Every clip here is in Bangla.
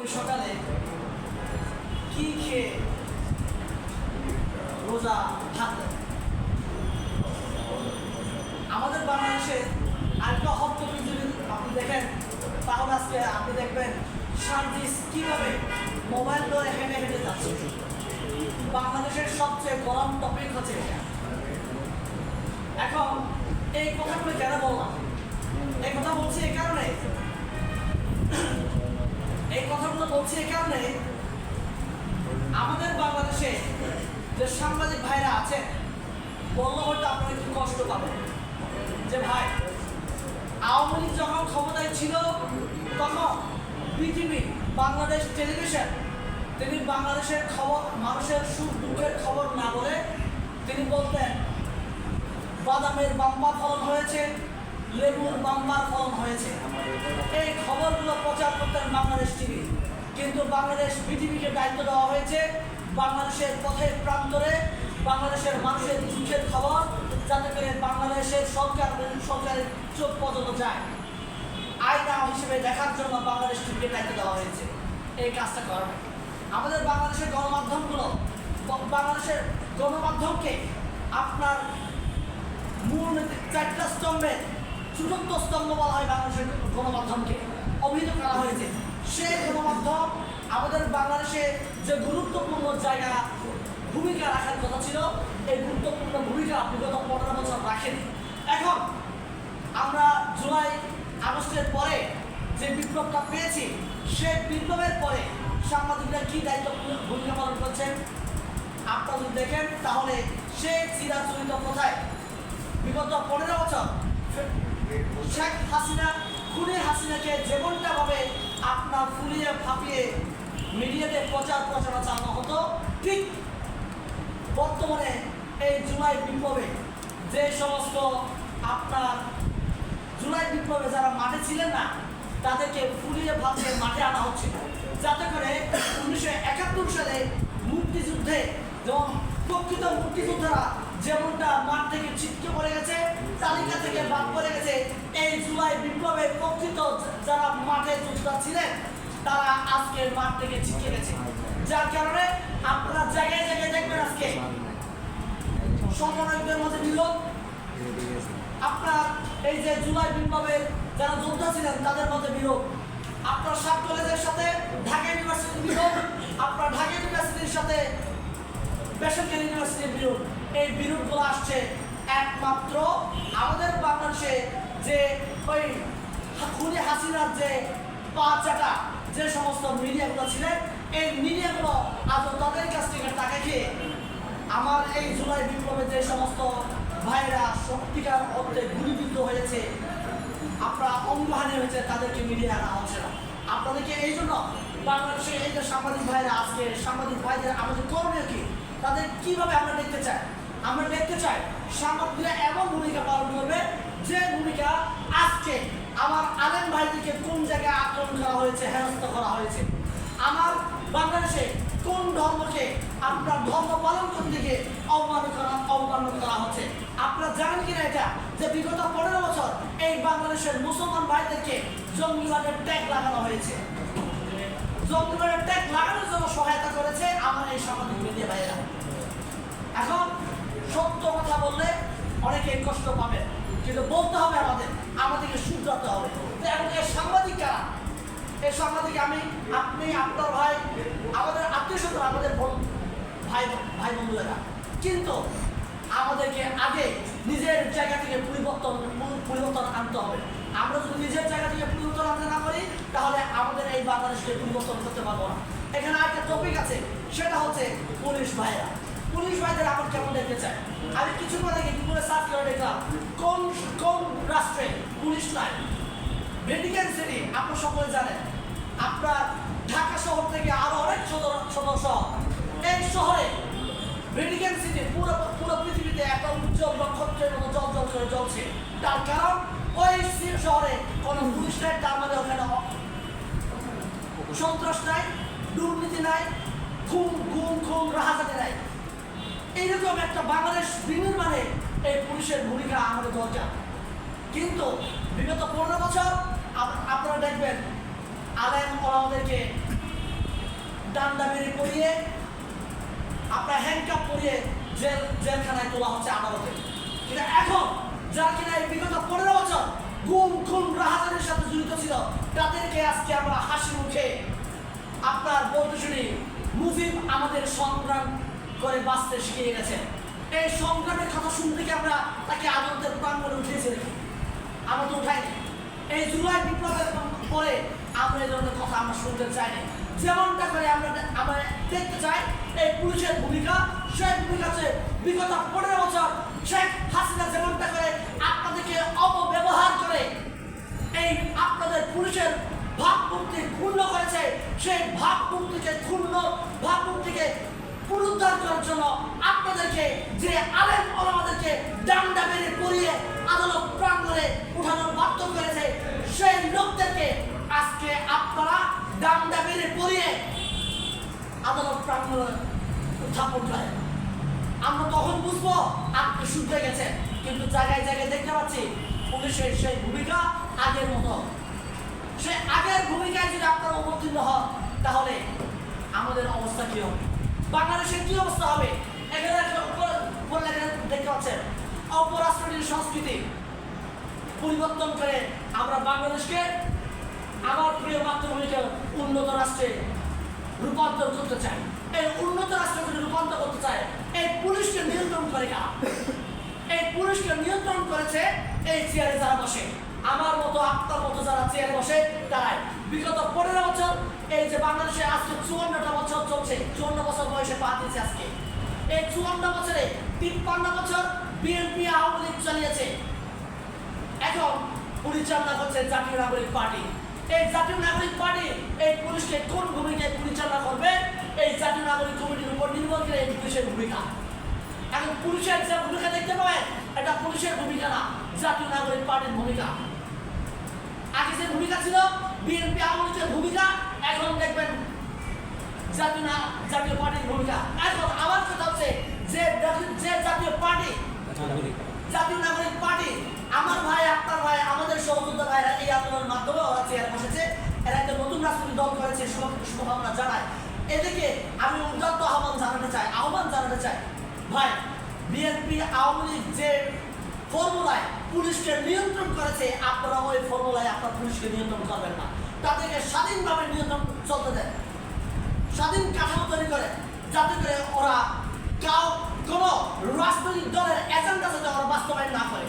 ওই সকালে কি খেয়ে রোজা থাকলেন? আমাদের বাংলাদেশে আরেকটা হত্য যদি আপনি দেখেন, তাহলে আজকে আপনি দেখবেন সার্ভিস কিভাবে মোবাইল ধরে হেঁটে হেঁটে যাচ্ছে। বাংলাদেশের সবচেয়ে গরম টপিক হচ্ছে এটা। এখন এই কথাগুলো কেন বললাম? এই কথা বলছি এই কারণে, আমাদের বাংলাদেশে যে সাংবাদিক ভাইরা আছে, বললো হয়তো আপনারা একটু কষ্ট পাবেন যে ভাই, আওয়ামী লীগ যখন ক্ষমতায় ছিল তখন বিটিভি বাংলাদেশ টেলিভিশন তিনি বাংলাদেশের খবর, মানুষের সুখ দুঃখের খবর না বলে তিনি বলতেন বাদামের বাম্পার ফলন হয়েছে, লেবুর বাম্পার ফলন হয়েছে। এই খবরগুলো প্রচার করতেন বাংলাদেশ টিভি। কিন্তু বাংলাদেশ বিটিভিকে দায়িত্ব দেওয়া হয়েছে বাংলাদেশের পথের প্রান্তরে বাংলাদেশের মানুষের দুঃখের খবর যাতে করে বাংলাদেশের সরকারের চোখ পর্যন্ত যায়, আয়না হিসেবে দেখার জন্য বাংলাদেশ টিভিকে দায়িত্ব দেওয়া হয়েছে। এই কাজটা করা হয়। আমাদের বাংলাদেশের গণমাধ্যমগুলো, বাংলাদেশের গণমাধ্যমকে আপনার মূল চারটা স্তম্ভের চতুর্থ স্তম্ভ বলা হয় বাংলাদেশের গণমাধ্যমকে, অভিহিত করা হয়েছে। সেই গণমাধ্যম আমাদের বাংলাদেশে যে গুরুত্বপূর্ণ জায়গা ভূমিকা রাখার কথা ছিল, এই গুরুত্বপূর্ণ ভূমিকা বিগত 15 বছর রাখেনি। এখন আমরা জুলাই আগস্টের পরে যে বিপ্লবটা পেয়েছি, সেই বিপ্লবের পরে সাংবাদিকরা কি দায়িত্ব ভূমিকা পালন করছেন আপনারা যদি দেখেন, তাহলে সেই চিরাচরিত প্রথায় বিগত 15 বছর শেখ হাসিনা, খুনি হাসিনাকে যেমনটা ভাবে আপনার ফুলিয়ে ফাঁপিয়ে মিডিয়াতে প্রচার প্রচারণা চালানো হতো, ঠিক বর্তমানে এই জুলাই বিপ্লবে যে সমস্ত আপনার জুলাই বিপ্লবে যারা মাঠে ছিলেন না, তাদেরকে ফুলিয়ে ফাঁপিয়ে মাঠে আনা হচ্ছে, যাতে করে 1971 সালে মুক্তিযুদ্ধে যেমন প্রকৃত মুক্তিযোদ্ধারা যেমনটা মাঠ থেকে ছিটকে পড়ে গেছে, তালিকা থেকে বাদ পড়ে গেছে, এই জুলাই বিপ্লবে প্রকৃত যারা মাঠে যোদ্ধা ছিলেন তারা আজকে মাঠ থেকে ছিটকে গেছে। যার কারণে আপনারা জায়গায় জায়গায় দেখবেন আজকে সমন্বয়কদের মধ্যে বিরোধ, আপনার এই যে জুলাই বিপ্লবের যারা যোদ্ধা ছিলেন তাদের মধ্যে বিরোধ, আপনার সাত কলেজের সাথে ঢাকা ইউনিভার্সিটির বিরোধ, আপনার ঢাকা ইউনিভার্সিটির সাথে বেসরকারি ইউনিভার্সিটির বিরোধ। এই বিরোধগুলো আসছে একমাত্র আমাদের বাংলাদেশে যে ওই খুনি হাসিনার যে পাঁচটা যে সমস্ত মিডিয়াগুলো ছিলেন, এই মিডিয়াগুলো আজ তাদের কাছ থেকে টাকা খেয়ে আমার এই জুলাই বিপ্লবে যে সমস্ত ভাইরা সত্যিকার অর্থে গুলিবিদ্ধ হয়েছে, আপনারা অঙ্গহানি হয়েছে, তাদেরকে মিডিয়া আনা হচ্ছে না। আপনাদেরকে এই জন্য বাংলাদেশে এই যে সাংবাদিক ভাইরা, আজকে সাংবাদিক ভাইদের আমাদের করণীয় কি, তাদের কিভাবে আমরা দেখতে চাই? আমরা দেখতে চাই সাংবাদিকরা এমন ভূমিকা পালন করবে যে ভূমিকা আজকে আমার আলেম ভাইদেরকে কোন জায়গায় আক্রমণ করা হয়েছে, হেনস্থা করা হয়েছে, আমার বাংলাদেশে কোন ধর্মকে আপনার ধর্ম পালন করতে গিয়ে অবমাননা করা হচ্ছে। আপনারা জানেন কিনা এটা, যে বিগত 15 বছর এই বাংলাদেশের মুসলমান ভাইদেরকে জঙ্গিবাদের ট্যাগ লাগানো হয়েছে। জঙ্গিবাদের ট্যাগ লাগানোর জন্য সহায়তা করেছে আমার এই সামাজিক মিডিয়া ভাইয়েরা। এখন সত্য কথা বললে অনেকে কষ্ট পাবে, কিন্তু বলতে হবে আমাদেরকে শুধরাতে হবে। এখন এই সাংবাদিক কারা? এই সাংবাদিক আমি, আপনি, আপনার ভাই, আমাদের আত্মীয় স্বজন, আমাদের ভাই বন্ধুরা। কিন্তু আমাদেরকে আগে নিজের জায়গা থেকে পরিবর্তন আনতে হবে। আমরা যদি নিজের জায়গা থেকে পরিবর্তন আনতে না পারি, তাহলে আমাদের এই বাংলাদেশকে পরিবর্তন করতে পারবো না। এখানে একটা টপিক আছে, সেটা হচ্ছে পুলিশ ভাইরা। পুলিশ ভাইদের আমার কেমন দেখতে চাই? আমি কিছুক্ষণ আগে গুগলে সার্চ করে দেখলাম কোন রাষ্ট্রে পুলিশ নাই। ভ্যাটিকান সিটি আপনারা সকলে জানেন, আপনার ঢাকা শহর থেকে আরো অনেক সদর শহর, এই শহরে ভ্যাটিকান সিটি পুরো পৃথিবীতে একটা উজ্জ্বল নক্ষত্রের মতো জল করে জ্বলছে। তার কারণ ওই শহরে কোনো পুলিশ নাই, তার মানে ওখানে সন্ত্রাস নাই, দুর্নীতি নাই, খুন রাহাজানি নাই। এইরকম একটা বাংলাদেশ বিনির্মাণে এই পুলিশের ভূমিকা আমাদের দরকার। কিন্তু বিগত 15 বছর আপনারা দেখবেন আলেম ওলামাদেরকে ডান্ডা বেরি পরিয়ে আপনার হ্যান্ডকাপ পরিয়ে জেলখানায় তোলা হচ্ছে আদালতে। কিন্তু এখন যারা কিনা এই বিগত 15 বছর গুম খুন রাহাজানির সাথে জড়িত ছিল তাদেরকে আজকে আমরা হাসি মুখে আপনার বলতে শুনি মুজিব আমাদের সংগ্রাম করে বাঁচতে শিখিয়ে গেছে। এই সংগ্রামের কথা শুনতে কি আমরা তাকে আদালতের প্রাঙ্গণে উঠিয়েছি নাকি? আমরা তো উঠাইনি। এই জুলাই বিপ্লবের পরে আমরা এই ধরনের কথা আমরা শুনতে চাইনি। যেমনটা করে আমরা দেখতে চাই এই পুলিশের ভূমিকা, সেই ভূমিকা হচ্ছে বিগত 15 বছর শেখ হাসিনা যেমনটা করে আপনাদেরকে অপব্যবহার করে এই আপনাদের পুলিশের ভাবমূর্তি ক্ষুণ্ণ করেছে, সেই ভাবমূর্তিকে পুনরুদ্ধার করার জন্য আপনাদেরকে যে আলেম ওলামাদেরকে ডান্ডা বেড়ে পরিয়ে আদালত প্রাঙ্গণে উঠানোর বাধ্য করেছে, সেই লোকদেরকে আজকে আপনারা ডান্ডা বেড়ে পরিয়ে আদালত প্রাঙ্গণে উত্থাপন করেন। আমরা তখন বুঝবো আপনি শুনতে গেছেন, কিন্তু জায়গায় জায়গায় দেখতে পাচ্ছি পুলিশের সেই ভূমিকা আগের মতো। সে আগের ভূমিকায় যদি আপনারা অবতীর্ণ হন তাহলে আমাদের অবস্থা কি হবে, বাংলাদেশের কি অবস্থা হবে? এখানে দেখতে পাচ্ছেন অপরাষ্ট্রনীতির সংস্কৃতি পরিবর্তন করে আমরা বাংলাদেশকে আমার প্রিয় মাতৃভূমিকে উন্নত রাষ্ট্রে রূপান্তর করতে চাই। এই উন্নত রাষ্ট্রে যদি রূপান্তর করতে চায় এই পুলিশকে নিয়ন্ত্রণ করে কারা? এই পুলিশকে নিয়ন্ত্রণ করেছে এই চেয়ারে যারা বসে, আমার মতো আপনার মতো যারা চেয়ারে বসে তারাই। বিগত 15 বছর এই যে বাংলাদেশে আজকে 54টা বছর চলছে, 54 বছর বয়সে পা দিয়েছে আজকে। এই 54 বছরে 53 বছর বিএনপি আওয়ামী লীগ চালিয়েছে, এখন পরিচালনা করছে জাতীয় নাগরিক পার্টি। এই জাতীয় নাগরিক পার্টি এই পুলিশকে কোন ভূমিকায় পরিচালনা করবে? এই জাতীয় নাগরিক কমিটির উপর নির্ভর করে এই পুলিশের ভূমিকা। এখন পুলিশের যে ভূমিকা দেখতে পাবেন এটা পুলিশের ভূমিকা না, জাতীয় নাগরিক পার্টির ভূমিকা। আগে যে ভূমিকা ছিল বিএনপি আওয়ামী লীগের ভূমিকা, এখন দেখবেন জাতীয় পার্টির ভূমিকা। এখন আমার কথা হচ্ছে যে জাতীয় পার্টি, জাতীয় নাগরিক পার্টি, আমার ভাই আপনার ভাই আমাদের সহযোদ্ধা ভাইরা এই আন্দোলনের মাধ্যমে ওরা চেয়ারে বসেছে, এরা একটা নতুন রাজনৈতিক দল করেছে, শুভকামনা জানায়। এদিকে আমি উদাত্ত আহ্বান জানাতে চাই ভাই, বিএনপি আওয়ামী লীগ যে ফর্মুলায় পুলিশকে নিয়ন্ত্রণ করেছে আপনারা ওই ফর্মুলায় আপনার পুলিশকে নিয়ন্ত্রণ করবেন না। তাদেরকে স্বাধীনভাবে নিয়ন্ত্রণ চলতে দেন, স্বাধীন কাঠামো তৈরি করে, যাতে করে ওরা কোনো রাজনৈতিক দলের এজেন্ডা যাতে ওরা বাস্তবায়ন না করে।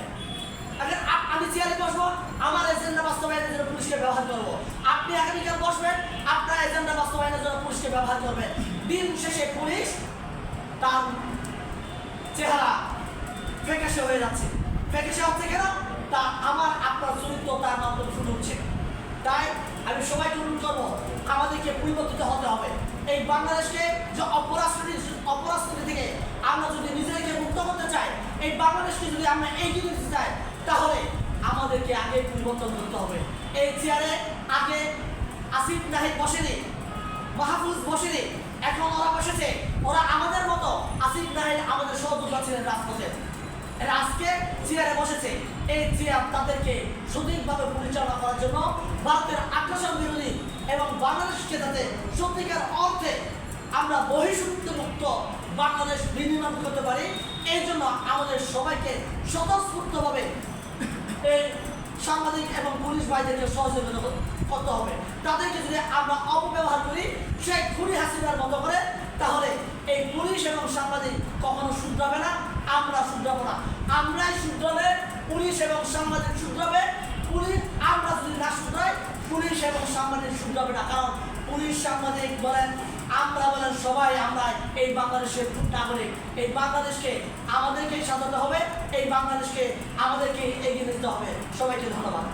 আমি চেয়ারে বসবো, আমার এজেন্ডা বাস্তবায়নের জন্য পুলিশকে ব্যবহার করবো, আপনি আগামীকাল বসবেন, আপনার এজেন্ডা বাস্তবায়নের জন্য পুলিশকে ব্যবহার করবেন। দিন শেষে পুলিশ তার চেহারা ফ্যাকাশে হয়ে যাচ্ছে। ফ্যাকাশে হচ্ছে কেন? তা আমার আপনার চরিত্র তার মাধ্যমে শুরু হচ্ছে। তাই আমি সবাইকে অনুরোধ করবো আমাদেরকে পরিবর্তিত হতে হবে। এই বাংলাদেশকে যে অপরাষ্ট্রনীতি থেকে আমরা যদি নিজেকে মুক্ত করতে চাই, এই বাংলাদেশকে যদি আমরা এগিয়ে নিতে চাই, তাহলে আমাদেরকে আগে পরিবর্তন করতে হবে। এই চেয়ারে আগে আসিফ নাহিদ বসেনি, মাহফুজ বসেনি, এখন ওরা বসেছে। ওরা আমাদের মতো, আসিফ নাহিদ আমাদের সহযোদ্ধা ছিলেন রাজপথে, এরা আজকে চেয়ারে বসেছে। এই চেয়ার তাদেরকে সঠিকভাবে পরিচালনা করার জন্য ভারতের আগ্রাসন বিরোধী এবং বাংলাদেশকে যাতে সত্যিকার অর্থে আমরা বহিঃশক্তি মুক্ত বাংলাদেশ বিনির্মাণ করতে পারি, এই জন্য আমাদের সবাইকে স্বতঃস্ফূর্তভাবে এই সাংবাদিক এবং পুলিশ ভাইদেরকে সহযোগিতা করতে হবে। তাদেরকে যদি আমরা অপব্যবহার করি সেই খুনি হাসিনার মতো করে, তাহলে এই পুলিশ এবং সাংবাদিক কখনো শুধরাবে না, আমরা শুধরাবো না। আমরাই শুধরালে পুলিশ এবং সাংবাদিক শুধরাবে। আমরা যদি না শুধরাই পুলিশ এবং সাংবাদিক শুধরাবে না। কারণ পুলিশ সাংবাদিক বলেন, আমরা বলেন, সবাই আমরা এই বাংলাদেশের নাগরিক। এই বাংলাদেশকে আমাদেরকেই সাজাতে হবে, এই বাংলাদেশকে আমাদেরকে এগিয়ে নিতে হবে। সবাইকে ধন্যবাদ।